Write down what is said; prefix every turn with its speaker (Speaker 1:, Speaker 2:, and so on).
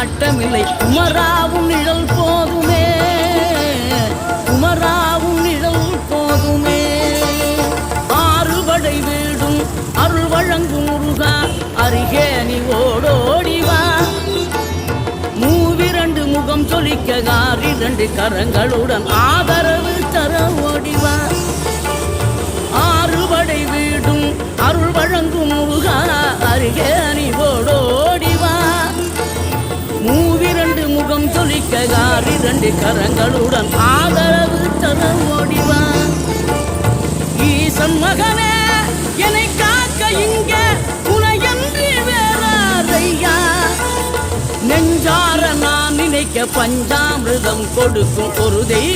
Speaker 1: நாட்டமில்லை. குமராவும் நிழல் போதுமே, குமராவும் நிழல் போதுமே. ஆறுபடை வீடும் அருள் வழங்கும் முருகா, அருகே நீ ஓடோடிவா. மூவிரண்டு முகம் சொலிக்க ஆறிரண்டு கரங்களுடன் ஆதரவு தர ஓடிவா. ஆறுபடை வீடும் அருள் வழங்கும் முருகா, அருகே நீ ஓடோடிவா. மூவிரண்டு முகம் சொலிக்க ஆறிரண்டு கரங்களுடன் ஆதரவு தர ஓடிவா. ஈசன் மகனே என்னை காக்க இங்க உனையன்றி வேறாரையா. நெஞ்சார நான் நினைக்க பஞ்சாமிர்தம் கொடுக்கும் ஒரு தெய்வம்.